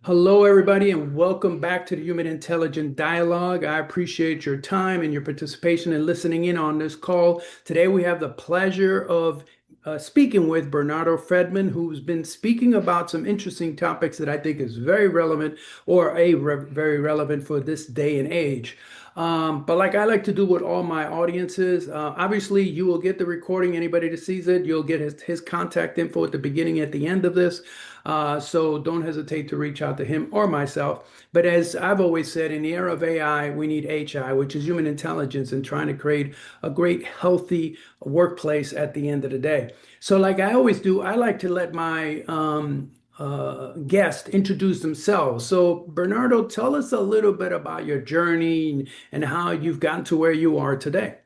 Hello, everybody, and welcome back to the Human Intelligent Dialogue. I appreciate your time and your participation and listening in on this call. Today, we have the pleasure of speaking with Bernardo Ferdman, who's been speaking about some interesting topics that I think is very relevant or very relevant for this day and age. But like I like to do with all my audiences, obviously you will get the recording. Anybody that sees it, you'll get his contact info at the beginning, at the end of this. So don't hesitate to reach out to him or myself. But as I've always said, in the era of AI, we need HI, which is human intelligence, and trying to create a great, healthy workplace at the end of the day. So, like I always do, I like to let my guest introduce themselves. So, Bernardo, tell us a little bit about your journey and how you've gotten to where you are today.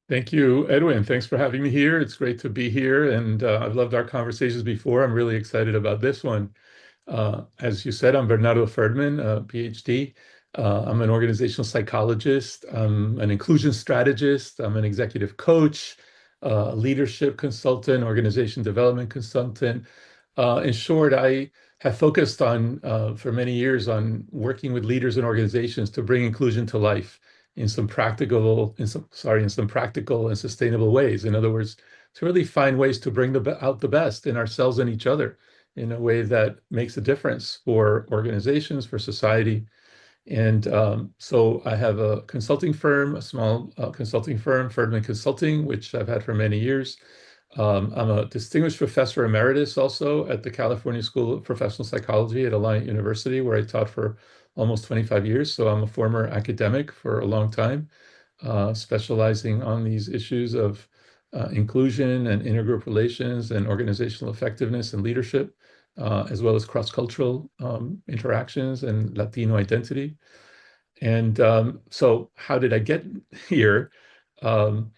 Thank you, Edwin. Thanks for having me here. It's great to be here, and I've loved our conversations before. I'm really excited about this one. As you said, I'm Bernardo Ferdman, PhD. I'm an organizational psychologist. I'm an inclusion strategist. I'm an executive coach, leadership consultant, organization development consultant. In short, I have focused for many years on working with leaders and organizations to bring inclusion to life in some practical and sustainable ways. In other words, to really find ways to bring out the best in ourselves and each other in a way that makes a difference for organizations, for society. And so I have a consulting firm, a small consulting firm, Ferdman Consulting, which I've had for many years. I'm a distinguished professor emeritus also at the California School of Professional Psychology at Alliant University, where I taught for almost 25 years. So I'm a former academic for a long time, specializing on these issues of inclusion and intergroup relations and organizational effectiveness and leadership, as well as cross-cultural interactions and Latino identity. And so how did I get here? Um,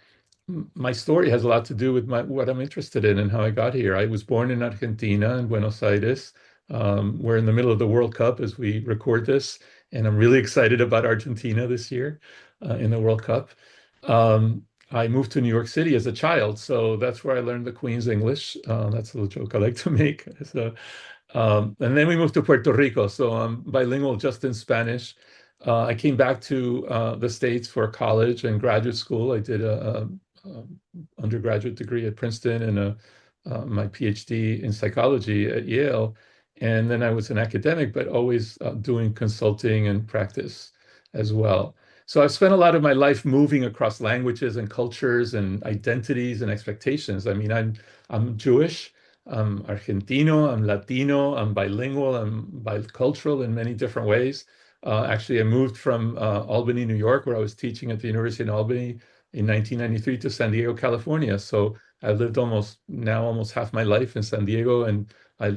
my story has a lot to do with what I'm interested in and how I got here. I was born in Argentina, in Buenos Aires. We're in the middle of the World Cup as we record this, and I'm really excited about Argentina this year in the World Cup. I moved to New York City as a child, so that's where I learned the Queen's English. That's a little joke I like to make. So, and then we moved to Puerto Rico, so I'm bilingual just in Spanish. I came back to the States for college and graduate school. I did a undergraduate degree at Princeton and my PhD in psychology at Yale. And then I was an academic, but always doing consulting and practice as well. So I've spent a lot of my life moving across languages and cultures and identities and expectations. I mean, I'm Jewish, I'm Argentino, I'm Latino, I'm bilingual, I'm bicultural in many different ways. Actually, I moved from Albany, New York, where I was teaching at the University of Albany in 1993 to San Diego, California. So I lived almost half my life in San Diego, and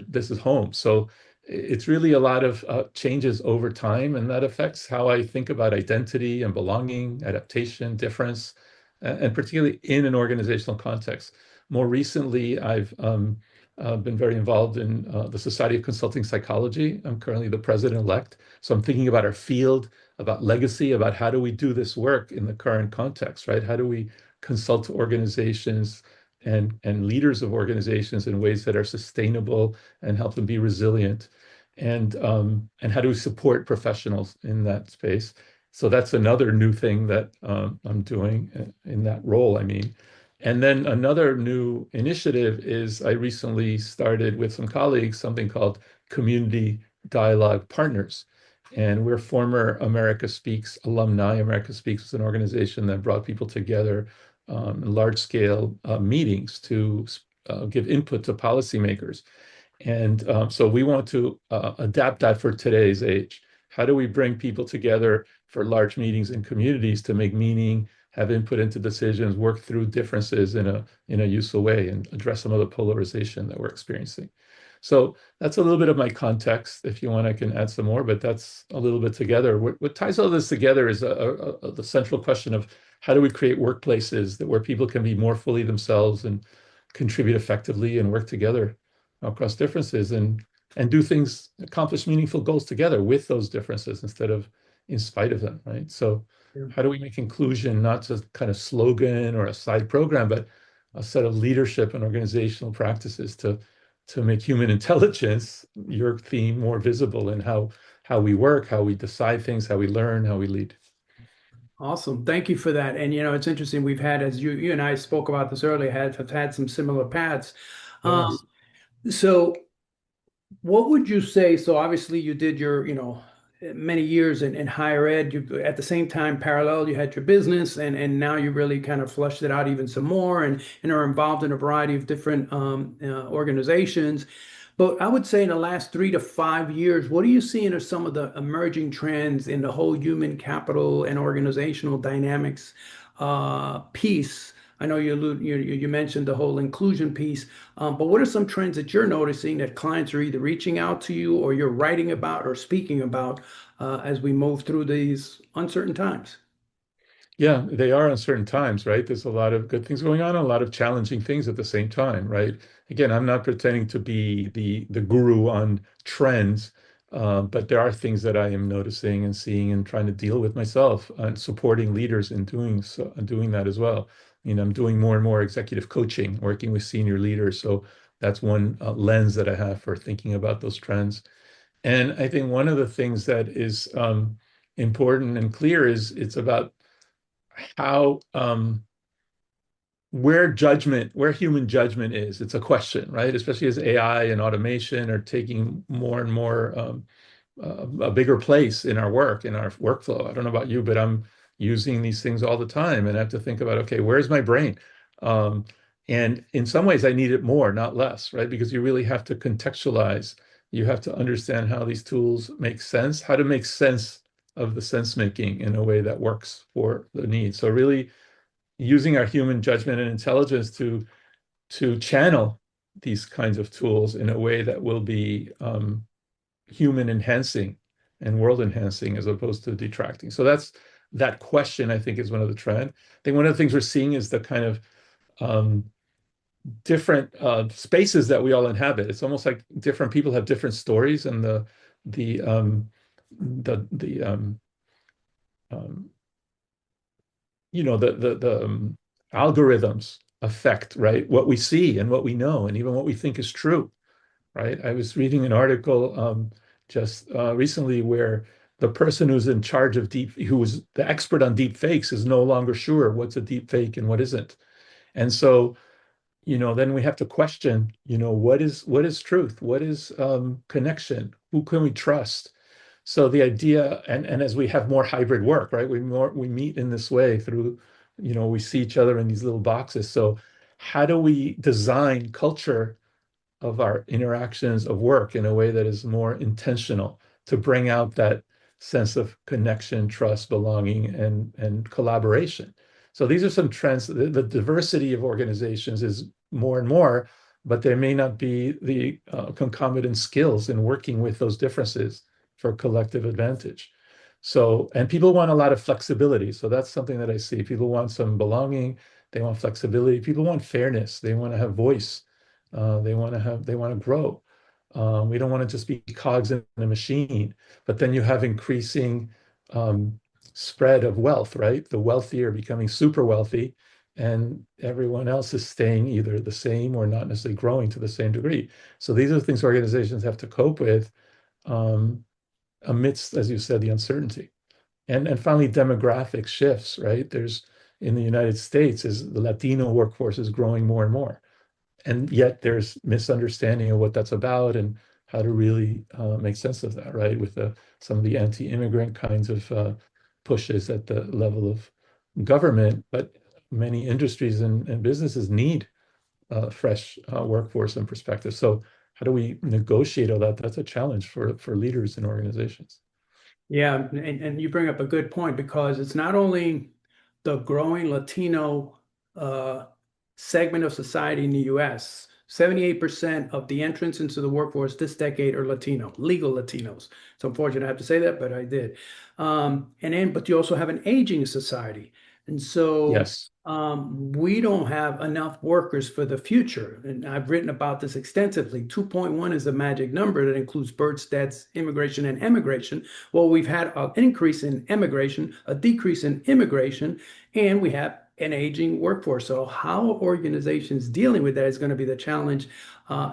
this is home. So it's really a lot of changes over time, and that affects how I think about identity and belonging, adaptation, difference, and particularly in an organizational context. More recently, I've been very involved in the Society of Consulting Psychology. I'm currently the president-elect. So I'm thinking about our field, about legacy, about how do we do this work in the current context, right? How do we consult organizations and leaders of organizations in ways that are sustainable and help them be resilient? And how do we support professionals in that space? So that's another new thing that I'm doing in that role, I mean. And then another new initiative is I recently started with some colleagues something called Community Dialogue Partners. And we're former America Speaks alumni. America Speaks is an organization that brought people together in large-scale meetings to give input to policymakers. And so we want to adapt that for today's age. How do we bring people together for large meetings in communities to make meaning, have input into decisions, work through differences in a useful way, and address some of the polarization that we're experiencing? So that's a little bit of my context. If you want, I can add some more, but that's a little bit together. What ties all this together is the central question of how do we create workplaces where people can be more fully themselves and contribute effectively and work together across differences and do things, accomplish meaningful goals together with those differences instead of in spite of them, right? So Yeah. how do we make inclusion not just kind of slogan or a side program, but a set of leadership and organizational practices to make human intelligence, your theme, more visible in how we work, how we decide things, how we learn, how we lead. Awesome. Thank you for that. And it's interesting. We've had, as you and I spoke about this earlier, have had some similar paths. Um, Yes. so what would you say? So obviously you did your, many years in higher ed. You at the same time parallel, you had your business and now you really kind of flushed it out even some more and are involved in a variety of different organizations. But I would say in the last 3 to 5 years, what are you seeing are some of the emerging trends in the whole human capital and organizational dynamics piece? I know you mentioned the whole inclusion piece, but what are some trends that you're noticing that clients are either reaching out to you or you're writing about or speaking about as we move through these uncertain times? Yeah, they are uncertain times, right? There's a lot of good things going on, a lot of challenging things at the same time, right? Again, I'm not pretending to be the guru on trends, but there are things that I am noticing and seeing and trying to deal with myself and supporting leaders in doing so, doing that as well. I'm doing more and more executive coaching, working with senior leaders. So that's one lens that I have for thinking about those trends. And I think one of the things that is important and clear is it's about how where human judgment is. It's a question, right? Especially as AI and automation are taking more and more a bigger place in our work, in our workflow. I don't know about you, but I'm using these things all the time, and I have to think about, okay, where's my brain? Um, and in some ways, I need it more, not less, right? Because you really have to contextualize. You have to understand how these tools make sense, how to make sense of the sense making in a way that works for the needs. So really using our human judgment and intelligence to channel these kinds of tools in a way that will be human enhancing and world enhancing as opposed to detracting. So that question, I think, is one of the trend. I think one of the things we're seeing is the kind of um, different spaces that we all inhabit. It's almost like different people have different stories, and the the um, the algorithms affect, right, what we see and what we know and even what we think is true, right? I was reading an article just recently where the person who's in charge of who was the expert on deep fakes is no longer sure what's a deep fake and what isn't. And so, then we have to question, what is truth? What is connection? Who can we trust? So the idea, and as we have more hybrid work, right? We meet in this way through, we see each other in these little boxes. So how do we design culture of our interactions of work in a way that is more intentional to bring out that sense of connection, trust, belonging, and collaboration? So these are some trends. The diversity of organizations is more and more, but there may not be the concomitant skills in working with those differences for collective advantage. So, and people want a lot of flexibility. So that's something that I see. People want some belonging. They want flexibility. People want fairness. They want to have voice. They want to grow. We don't want to just be cogs in a machine, but then you have increasing um, spread of wealth, right? The wealthy are becoming super wealthy, and everyone else is staying either the same or not necessarily growing to the same degree. So these are the things organizations have to cope with um, amidst, as you said, the uncertainty. And finally, demographic shifts, right? There's in the United States, is the Latino workforce is growing more and more, and yet there's misunderstanding of what that's about and how to really make sense of that, right? With some of the anti-immigrant kinds of pushes at the level of government, but many industries and businesses need fresh workforce and perspective. So how do we negotiate all that? That's a challenge for leaders in organizations. Yeah, and you bring up a good point because it's not only the growing Latino uh, segment of society in the US. 78% of the entrants into the workforce this decade are Latino, legal Latinos. It's unfortunate I have to say that, but I did. But you also have an aging society. And so Yes. we don't have enough workers for the future. And I've written about this extensively. 2.1 is the magic number that includes births, deaths, immigration, and emigration. Well, we've had an increase in emigration, a decrease in immigration, and we have an aging workforce. So how organizations dealing with that is going to be the challenge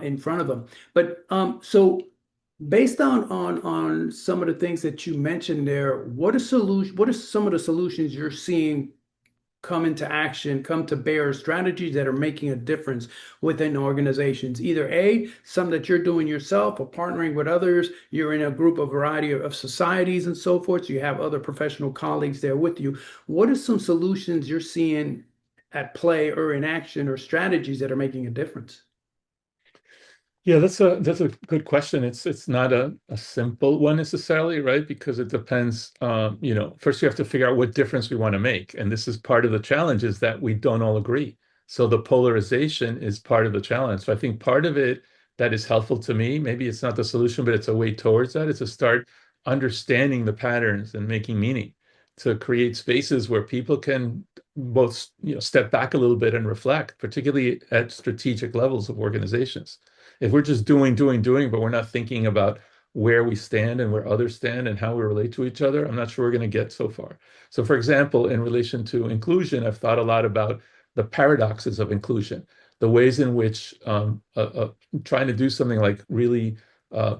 in front of them. But so based on some of the things that you mentioned there, what are some of the solutions you're seeing come into action, come to bear, strategies that are making a difference within organizations? Either A, some that you're doing yourself or partnering with others, you're in a group, a variety of societies and so forth, so you have other professional colleagues there with you. What are some solutions you're seeing at play or in action or strategies that are making a difference? Yeah, that's a good question. It's not a simple one necessarily, right? Because it depends, first you have to figure out what difference we want to make. And this is part of the challenge is that we don't all agree. So the polarization is part of the challenge. So I think part of it that is helpful to me, maybe it's not the solution, but it's a way towards that, is to start understanding the patterns and making meaning, to create spaces where people can both, step back a little bit and reflect, particularly at strategic levels of organizations. If we're just doing, but we're not thinking about where we stand and where others stand and how we relate to each other, I'm not sure we're going to get so far. So, for example, in relation to inclusion, I've thought a lot about the paradoxes of inclusion, the ways in which trying to do something like really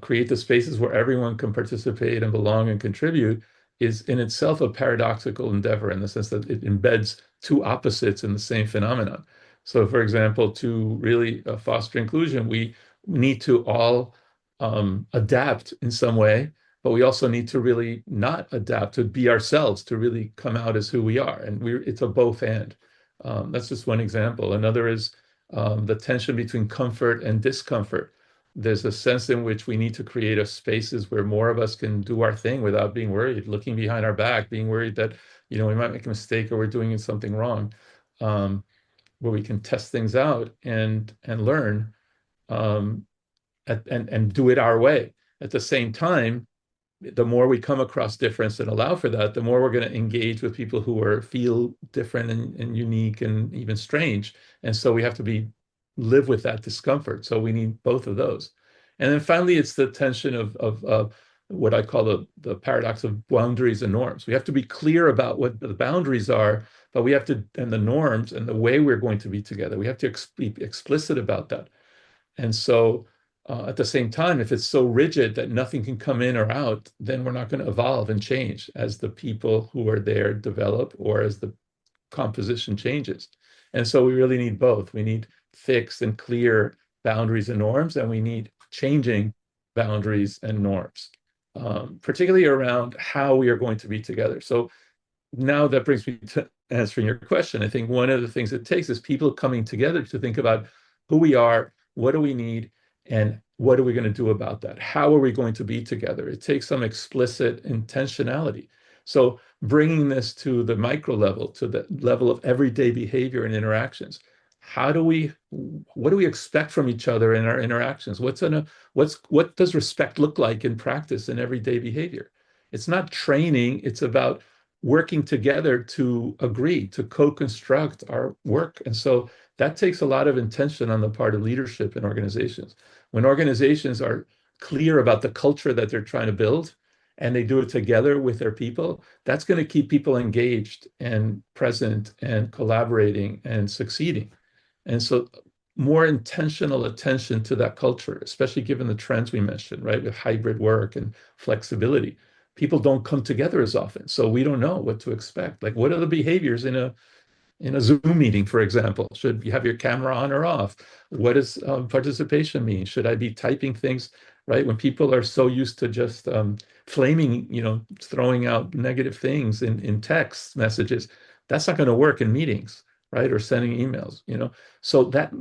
create the spaces where everyone can participate and belong and contribute is in itself a paradoxical endeavor in the sense that it embeds two opposites in the same phenomenon. So, for example, to really foster inclusion, we need to all adapt in some way, but we also need to really not adapt, to be ourselves, to really come out as who we are. And it's a both and. That's just one example. Another is the tension between comfort and discomfort. There's a sense in which we need to create a spaces where more of us can do our thing without being worried, looking behind our back, being worried that, we might make a mistake or we're doing something wrong. Where we can test things out and learn, um, and do it our way. At the same time, the more we come across difference and allow for that, the more we're going to engage with people who feel different and unique and even strange. And so we have to live with that discomfort. So we need both of those. And then finally, it's the tension of what I call the paradox of boundaries and norms. We have to be clear about what the boundaries are, but we have to, and the norms and the way we're going to be together, we have to be explicit about that. And so, at the same time, if it's so rigid that nothing can come in or out, then we're not going to evolve and change as the people who are there develop or as the composition changes. And so we really need both. We need fixed and clear boundaries and norms, and we need changing boundaries and norms, particularly around how we are going to be together. So now that brings me to answering your question. I think one of the things it takes is people coming together to think about who we are, what do we need, and what are we going to do about that? How are we going to be together? It takes some explicit intentionality. So bringing this to the micro level, to the level of everyday behavior and interactions. What do we expect from each other in our interactions? What does respect look like in practice in everyday behavior? It's not training, it's about working together to agree, to co-construct our work. And so that takes a lot of intention on the part of leadership in organizations. When organizations are clear about the culture that they're trying to build and they do it together with their people, that's going to keep people engaged and present and collaborating and succeeding. And so more intentional attention to that culture, especially given the trends we mentioned, right, with hybrid work and flexibility. People don't come together as often, so we don't know what to expect. Like, what are the behaviors in a Zoom meeting, for example? Should you have your camera on or off? What does participation mean? Should I be typing things, right? When people are so used to just flaming, throwing out negative things in text messages, that's not going to work in meetings, right? Or sending emails. So that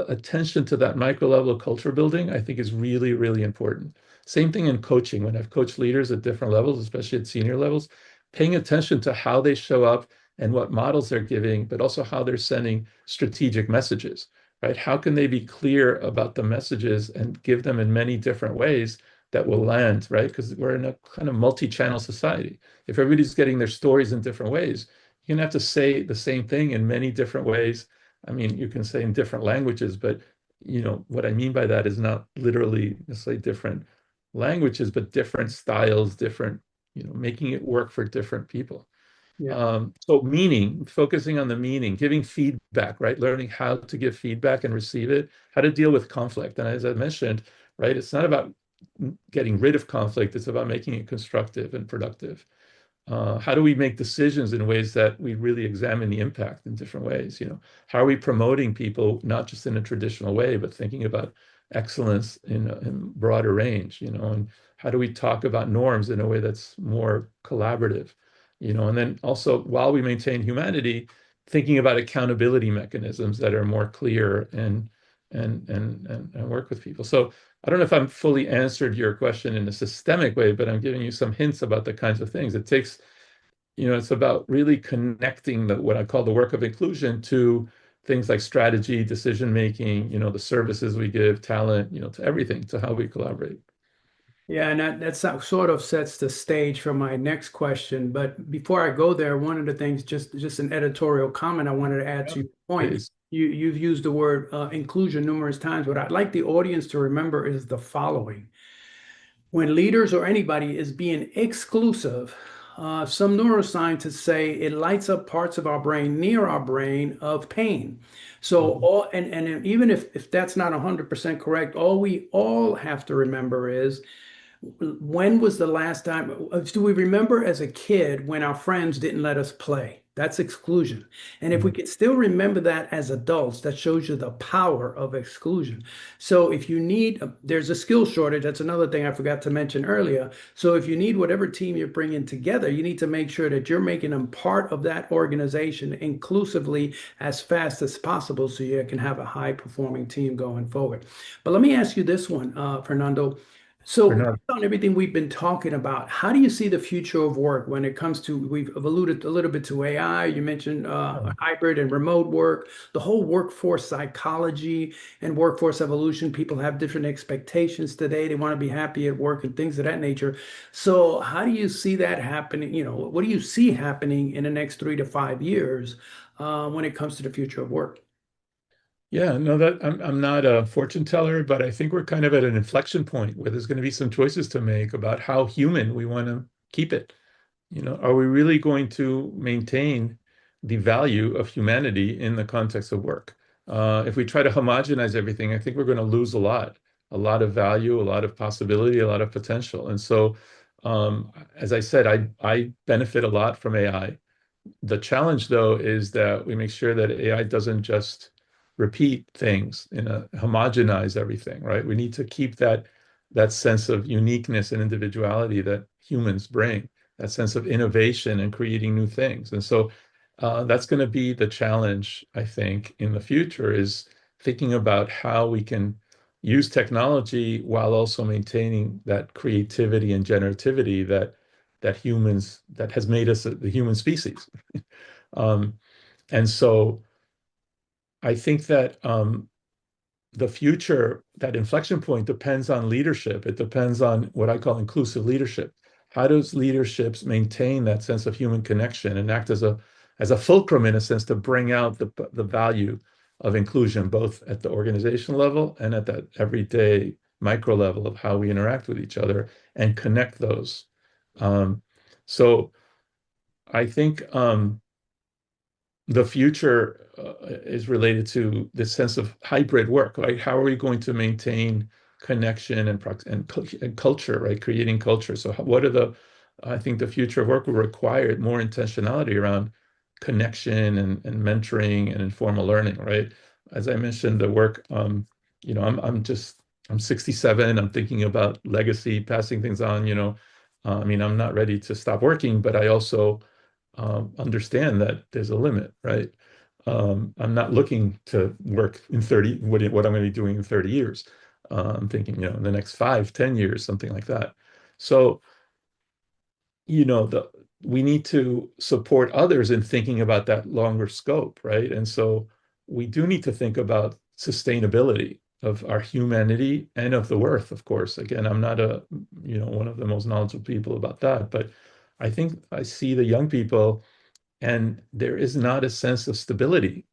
attention to that micro level of culture building, I think is really, really important. Same thing in coaching. When I've coached leaders at different levels, especially at senior levels, paying attention to how they show up and what models they're giving, but also how they're sending strategic messages, right? How can they be clear about the messages and give them in many different ways that will land, right? Because we're in a kind of multi-channel society. If everybody's getting their stories in different ways, you're gonna have to say the same thing in many different ways. I mean, you can say in different languages, but what I mean by that is not literally necessarily different languages, but different styles, different, making it work for different people. Yeah. So meaning, focusing on the meaning, giving feedback, right? Learning how to give feedback and receive it, how to deal with conflict. And as I mentioned, right, it's not about getting rid of conflict, it's about making it constructive and productive. How do we make decisions in ways that we really examine the impact in different ways? How are we promoting people, not just in a traditional way, but thinking about excellence in broader range, and how do we talk about norms in a way that's more collaborative, and then also while we maintain humanity, thinking about accountability mechanisms that are more clear and work with people. So I don't know if I'm fully answered your question in a systemic way, but I'm giving you some hints about the kinds of things it takes. It's about really connecting what I call the work of inclusion to things like strategy, decision making, the services we give, talent, to everything, to how we collaborate. Yeah, and sort of sets the stage for my next question. But before I go there, one of the things, just an editorial comment I wanted to add Yeah, to your point. please. You've used the word inclusion numerous times. What I'd like the audience to remember is the following. When leaders or anybody is being exclusive, some neuroscientists say it lights up parts of our brain near our brain of pain. So Mhm. all and even if that's not 100% correct, all we all have to remember is when was the last time? Do we remember as a kid when our friends didn't let us play? That's exclusion. And if we Mhm. can still remember that as adults, that shows you the power of exclusion. So if you need, there's a skill shortage. That's another thing I forgot to mention earlier. So if you need whatever team you're bringing together, you need to make sure that you're making them part of that organization inclusively as fast as possible so you can have a high performing team going forward. But let me ask you this one, Fernando. So, based Bernard. on everything we've been talking about, how do you see the future of work when it comes to, we've alluded a little bit to AI, you mentioned hybrid and remote work, the whole workforce psychology and workforce evolution. People have different expectations today. They want to be happy at work and things of that nature. So, how do you see that happening? What do you see happening in the next 3 to 5 years when it comes to the future of work? Yeah, no, that I'm not a fortune teller, but I think we're kind of at an inflection point where there's going to be some choices to make about how human we want to keep it. Are we really going to maintain the value of humanity in the context of work? If we try to homogenize everything, I think we're going to lose a lot of value, a lot of possibility, a lot of potential. And so, as I said, I benefit a lot from AI. The challenge, though, is that we make sure that AI doesn't just repeat things homogenize everything, right? We need to keep that sense of uniqueness and individuality that humans bring, that sense of innovation and creating new things. And so that's going to be the challenge, I think, in the future is thinking about how we can use technology while also maintaining that creativity and generativity that has made us the human species. Um, and so I think that the future, that inflection point depends on leadership. It depends on what I call inclusive leadership. How does leaderships maintain that sense of human connection and act as a fulcrum in a sense to bring out the value of inclusion, both at the organization level and at that everyday micro level of how we interact with each other and connect those. Um, so I think the future is related to this sense of hybrid work, right? How are we going to maintain connection and culture, right? Creating culture. So what are I think the future of work will require more intentionality around connection and mentoring and informal learning, right? As I mentioned, the work, I'm 67. I'm thinking about legacy, passing things on, I mean, I'm not ready to stop working, but I also understand that there's a limit, right? I'm not looking to work in 30, what I'm going to be doing in 30 years. I'm thinking, in the next 5, 10 years, something like that. So, you know, the we need to support others in thinking about that longer scope, right? And so we do need to think about sustainability of our humanity and of the worth, of course. Again, I'm not one of the most knowledgeable people about that, but I think I see the young people and there is not a sense of stability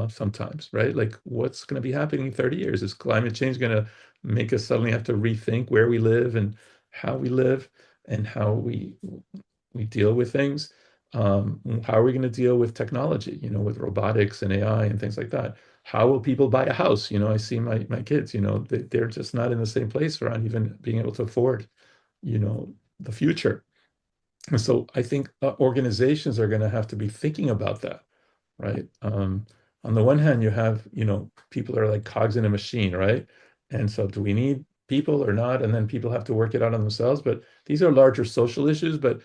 sometimes, right? Like what's going to be happening in 30 years? Is climate change going to make us suddenly have to rethink where we live and how we live and how we deal with things? How are we going to deal with technology, with robotics and AI and things like that? How will people buy a house? I see my kids, they're just not in the same place around even being able to afford, the future. And so I think organizations are going to have to be thinking about that, right? On the one hand, you have, people are like cogs in a machine, right? And so do we need people or not? And then people have to work it out on themselves. But these are larger social issues, but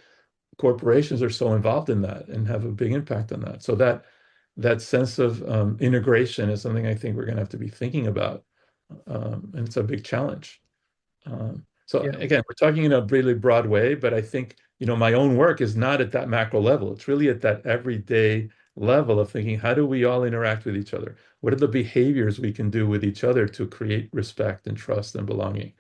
corporations are so involved in that and have a big impact on that. So that sense of integration is something I think we're going to have to be thinking about. And it's a big challenge. So Yeah. again, we're talking in a really broad way, but I think, my own work is not at that macro level. It's really at that everyday level of thinking, how do we all interact with each other? What are the behaviors we can do with each other to create respect and trust and belonging?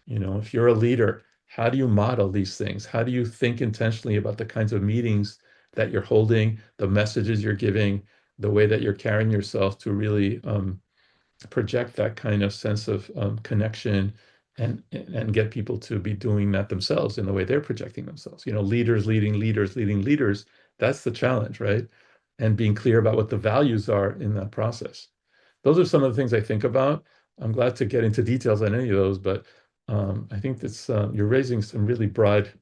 If you're a leader, how do you model these things? How do you think intentionally about the kinds of meetings that you're holding, the messages you're giving, the way that you're carrying yourself to really project that kind of sense of connection and get people to be doing that themselves in the way they're projecting themselves. Leaders leading leaders leading leaders. That's the challenge, right? And being clear about what the values are in that process. Those are some of the things I think about. I'm glad to get into details on any of those, but I think that's you're raising some really broad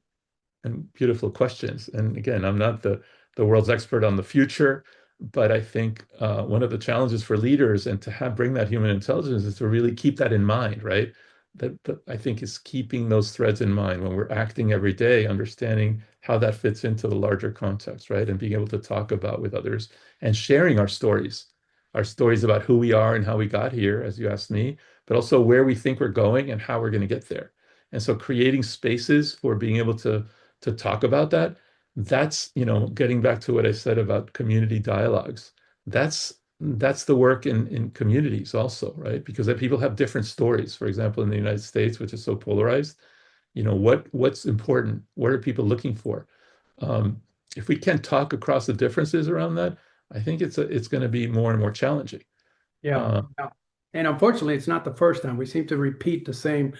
and beautiful questions. And again, I'm not the world's expert on the future, but I think one of the challenges for leaders and to bring that human intelligence is to really keep that in mind, right? That I think is keeping those threads in mind when we're acting every day, understanding how that fits into the larger context, right? And being able to talk about with others and sharing our stories about who we are and how we got here, as you asked me, but also where we think we're going and how we're going to get there. And so creating spaces for being able to talk about that, that's, getting back to what I said about community dialogues. That's the work in communities also, right? Because people have different stories. For example, in the United States, which is so polarized, what's important? What are people looking for? Um, if we can't talk across the differences around that, I think it's going to be more and more challenging. Yeah. Uh, Yeah. And unfortunately, it's not the first time. We seem to repeat the same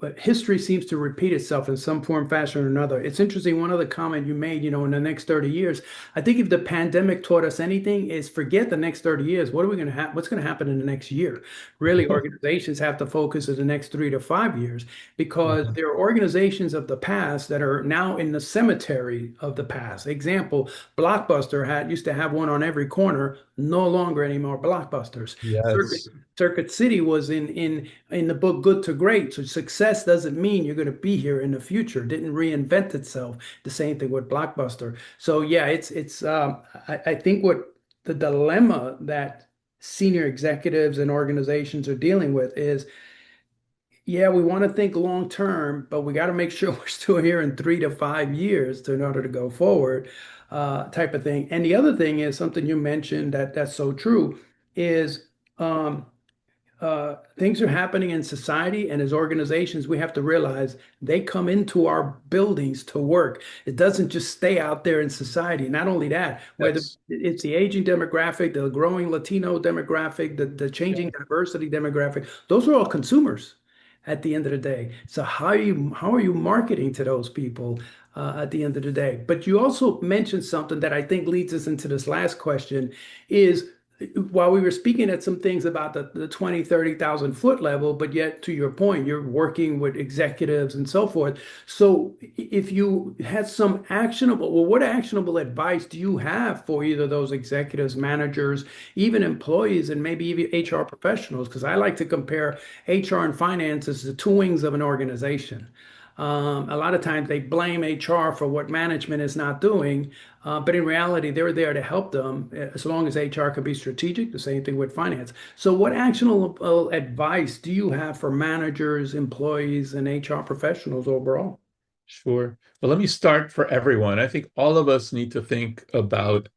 but history seems to repeat itself in some form, fashion, or another. It's interesting. One other comment you made, in the next 30 years, I think if the pandemic taught us anything, is forget the next 30 years. What are we going to have? What's going to happen in the next year? Really, organizations have to focus in the next 3 to 5 years because yeah. there are organizations of the past that are now in the cemetery of the past. Example, Blockbuster used to have one on every corner, no longer anymore Blockbusters. Yes. Circuit City was in the book Good to Great. So success doesn't mean you're going to be here in the future. It didn't reinvent itself. The same thing with Blockbuster. So yeah, I think what the dilemma that senior executives and organizations are dealing with is, yeah, we want to think long term, but we got to make sure we're still here in 3 to 5 years in order to go forward, type of thing. And the other thing is something you mentioned that's so true is um, things are happening in society and as organizations, we have to realize they come into our buildings to work. It doesn't just stay out there in society. Not only that, whether Yes. it's the aging demographic, the growing Latino demographic, the changing Yeah. diversity demographic, those are all consumers at the end of the day. So how are you marketing to those people at the end of the day? But you also mentioned something that I think leads us into this last question is while we were speaking at some things about the 20, 30,000 foot level, but yet to your point, you're working with executives and so forth. So if you had what actionable advice do you have for either those executives, managers, even employees, and maybe even HR professionals? Because I like to compare HR and finance as the two wings of an organization. A lot of times they blame HR for what management is not doing, but in reality, they're there to help them as long as HR can be strategic. The same thing with finance. So, what actionable advice do you have for managers, employees, and HR professionals overall? Sure. Well, let me start for everyone. I think all of us need to think about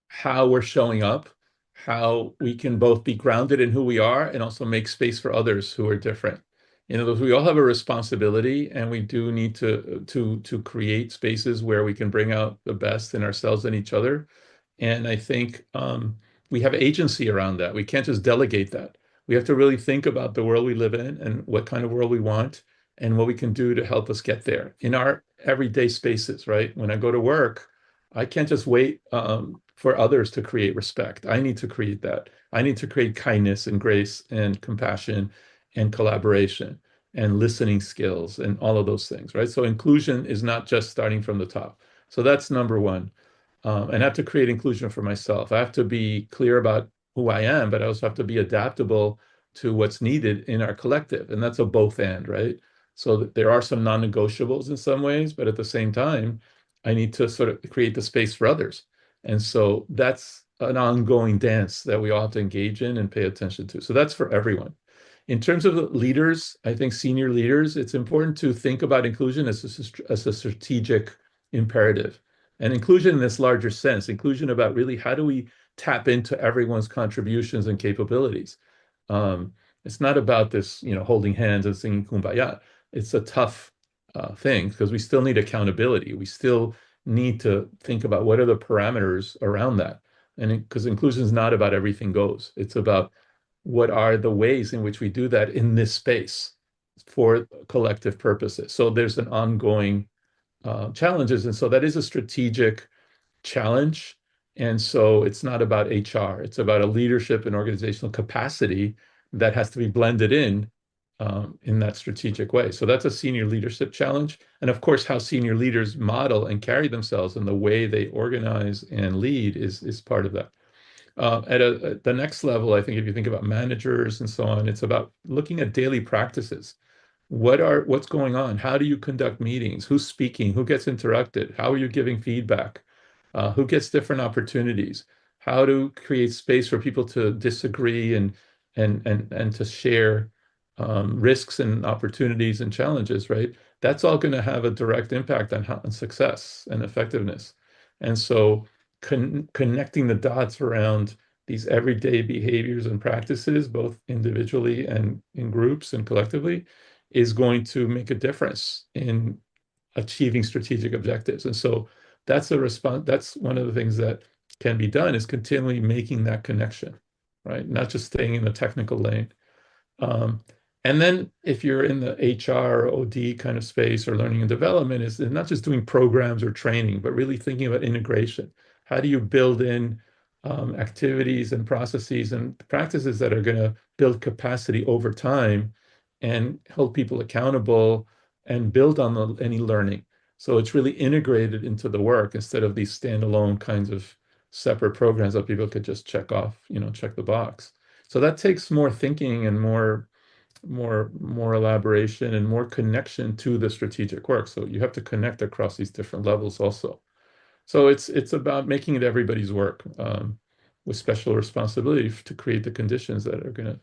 how we're showing up, how we can both be grounded in who we are and also make space for others who are different. We all have a responsibility, and we do need to create spaces where we can bring out the best in ourselves and each other. And I think we have agency around that. We can't just delegate that. We have to really think about the world we live in and what kind of world we want and what we can do to help us get there in our everyday spaces, right? When I go to work, I can't just wait for others to create respect. I need to create that. I need to create kindness and grace and compassion and collaboration and listening skills and all of those things, right? So inclusion is not just starting from the top. So that's number one. And I have to create inclusion for myself. I have to be clear about who I am, but I also have to be adaptable to what's needed in our collective. And that's a both and, right? So there are some non-negotiables in some ways, but at the same time, I need to sort of create the space for others. And so that's an ongoing dance that we all have to engage in and pay attention to. So that's for everyone. In terms of leaders, I think senior leaders, it's important to think about inclusion as a strategic imperative. And inclusion in this larger sense, inclusion about really how do we tap into everyone's contributions and capabilities. Um, it's not about this, holding hands and singing Kumbaya. It's a tough thing because we still need accountability. We still need to think about what are the parameters around that. And because inclusion is not about everything goes, it's about what are the ways in which we do that in this space for collective purposes. So there's an ongoing challenges. And so that is a strategic challenge. And so it's not about HR, it's about a leadership and organizational capacity that has to be blended in that strategic way. So that's a senior leadership challenge. And of course, how senior leaders model and carry themselves and the way they organize and lead is part of that. At the next level, I think if you think about managers and so on, it's about looking at daily practices. What's going on? How do you conduct meetings? Who's speaking? Who gets interrupted? How are you giving feedback? Who gets different opportunities? How to create space for people to disagree and to share risks and opportunities and challenges, right? That's all going to have a direct impact on success and effectiveness. And so connecting the dots around these everyday behaviors and practices, both individually and in groups and collectively, is going to make a difference in achieving strategic objectives. And so that's a response. That's one of the things that can be done is continually making that connection, right? Not just staying in the technical lane. Um, and then if you're in the HR or OD kind of space or learning and development, is not just doing programs or training, but really thinking about integration. How do you build in activities and processes and practices that are going to build capacity over time and hold people accountable and build on any learning? So it's really integrated into the work instead of these standalone kinds of separate programs that people could just check off, check the box. So that takes more thinking and more elaboration and more connection to the strategic work. So you have to connect across these different levels also. So it's about making it everybody's work with special responsibility to create the conditions that are going to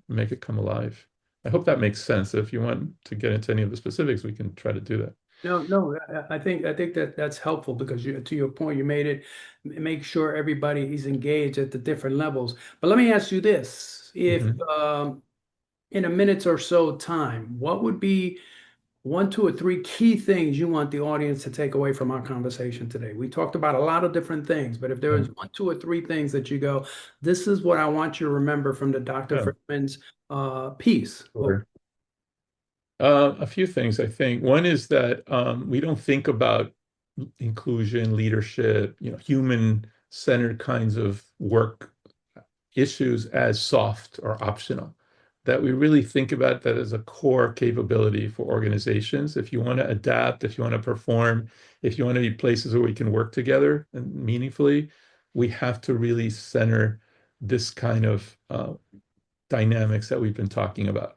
make it come alive. I hope that makes sense. If you want to get into any of the specifics, we can try to do that. No, no, I think that that's helpful because to your point, you made it make sure everybody is engaged at the different levels. But let me ask you this: if Mhm. in a minute or so time, what would be one, two, or three key things you want the audience to take away from our conversation today? We talked about a lot of different things, but if there Yeah. was one, two, or three things that you go, this is what I want you to remember from the Dr. Yeah. Ferdman's piece. Well, Sure. A few things, I think. One is that we don't think about inclusion, leadership, human-centered kinds of work issues as soft or optional. That we really think about that as a core capability for organizations. If you want to adapt, if you want to perform, if you want to be places where we can work together and meaningfully, we have to really center this kind of dynamics that we've been talking about.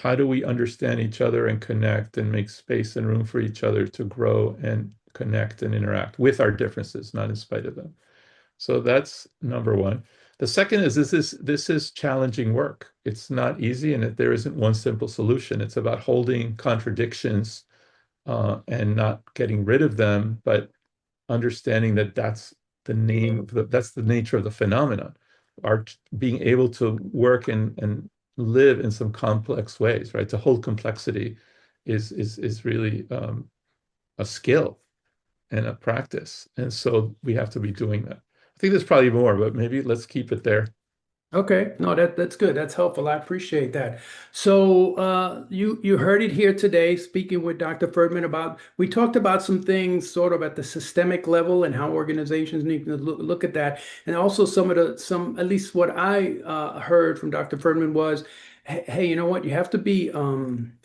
How do we understand each other and connect and make space and room for each other to grow and connect and interact with our differences, not in spite of them? So that's number one. The second is this is challenging work. It's not easy, and there isn't one simple solution. It's about holding contradictions and not getting rid of them, but understanding that that's the nature of the phenomenon. Our being able to work and live in some complex ways, right? To hold complexity is really a skill and a practice. And so we have to be doing that. I think there's probably more, but maybe let's keep it there. Okay, no, that's good. That's helpful. I appreciate that. So you heard it here today, speaking with Dr. Ferdman about we talked about some things sort of at the systemic level and how organizations need to look at that, and also some at least what I heard from Dr. Ferdman was, hey, you know what? You have to be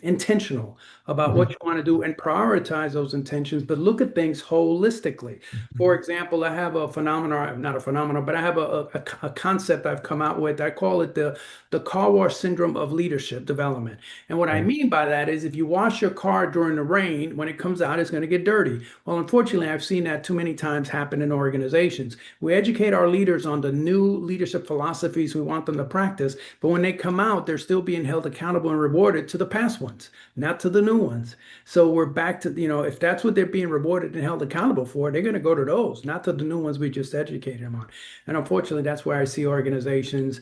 intentional about what Mhm. you want to do and prioritize those intentions, but look at things holistically. For Mhm. example, I have a phenomenon, not a phenomenon, but I have a concept I've come out with. I call it the car wash syndrome of leadership development. And what I Right. mean by that is if you wash your car during the rain, when it comes out, it's going to get dirty. Well, unfortunately, I've seen that too many times happen in organizations. We educate our leaders on the new leadership philosophies we want them to practice, but when they come out, they're still being held accountable and rewarded to the past ones, not to the new ones. So we're back to, if that's what they're being rewarded and held accountable for, they're going to go to those, not to the new ones we just educated them on. And unfortunately, that's where I see organizations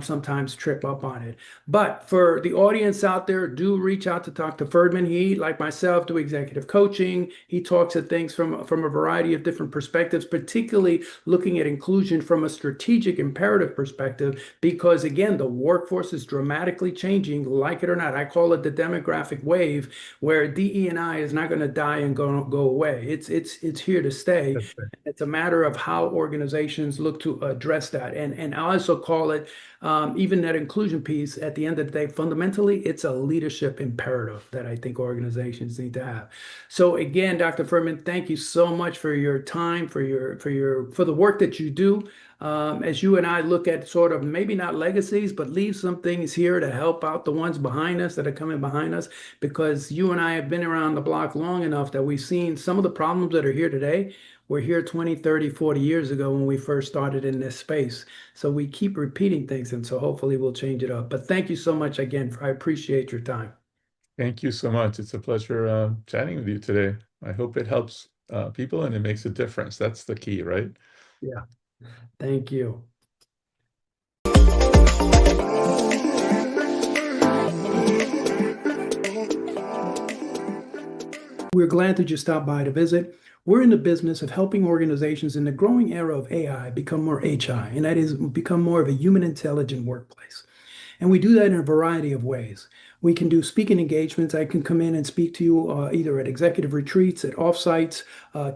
sometimes trip up on it. But for the audience out there, do reach out to Dr. Ferdman. He, like myself, do executive coaching. He talks at things from a variety of different perspectives, particularly looking at inclusion from a strategic imperative perspective, because again, the workforce is dramatically changing, like it or not. I call it the demographic wave where DE&I is not going to die and go away. It's here to stay. That's right. It's a matter of how organizations look to address that. And I also call it even that inclusion piece at the end of the day, fundamentally, it's a leadership imperative that I think organizations need to have. So again, Dr. Furman, thank you so much for your time, for the work that you do. As you and I look at sort of maybe not legacies, but leave some things here to help out the ones behind us that are coming behind us, because you and I have been around the block long enough that we've seen some of the problems that are here today were here 20, 30, 40 years ago when we first started in this space. So we keep repeating things, and so hopefully we'll change it up. But thank you so much again. I appreciate your time. Thank you so much. It's a pleasure chatting with you today. I hope it helps people and it makes a difference. That's the key, right? Yeah, thank you. We're glad that you stopped by to visit. We're in the business of helping organizations in the growing era of AI become more HI, and that is become more of a human intelligent workplace. And we do that in a variety of ways. We can do speaking engagements. I can come in and speak to you either at executive retreats, at offsites,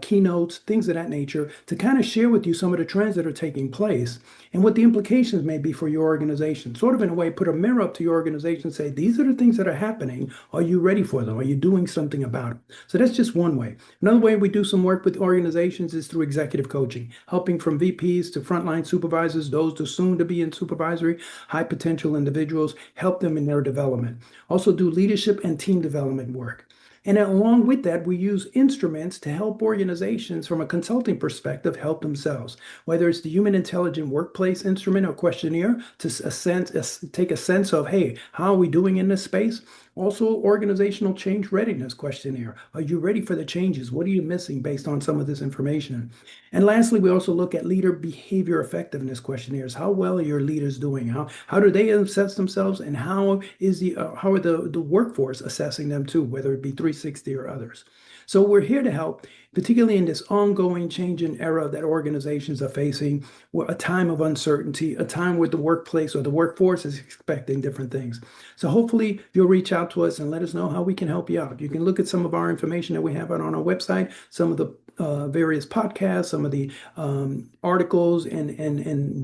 keynotes, things of that nature, to kind of share with you some of the trends that are taking place and what the implications may be for your organization. Sort of in a way, put a mirror up to your organization and say, these are the things that are happening. Are you ready for them? Are you doing something about it? So that's just one way. Another way we do some work with organizations is through executive coaching, helping from VPs to frontline supervisors, those to soon to be in supervisory, high potential individuals, help them in their development. Also do leadership and team development work. And along with that, we use instruments to help organizations from a consulting perspective help themselves, whether it's the Human Intelligent Workplace instrument or questionnaire to take a sense of, hey, how are we doing in this space? Also, organizational change readiness questionnaire. Are you ready for the changes? What are you missing based on some of this information? And lastly, we also look at leader behavior effectiveness questionnaires. How well are your leaders doing? How do they assess themselves, and how are the workforce assessing them too, whether it be 360 or others? So we're here to help, particularly in this ongoing changing era that organizations are facing, a time of uncertainty, a time where the workplace or the workforce is expecting different things. So hopefully you'll reach out to us and let us know how we can help you out. You can look at some of our information that we have out on our website, some of the various podcasts, some of the articles and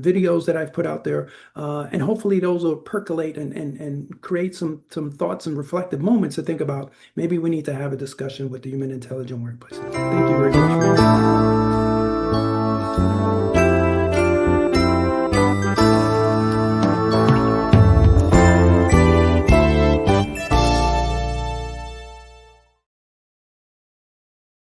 videos that I've put out there. And hopefully those will percolate and create some thoughts and reflective moments to think about maybe we need to have a discussion with the human intelligent workplace. Thank you very much.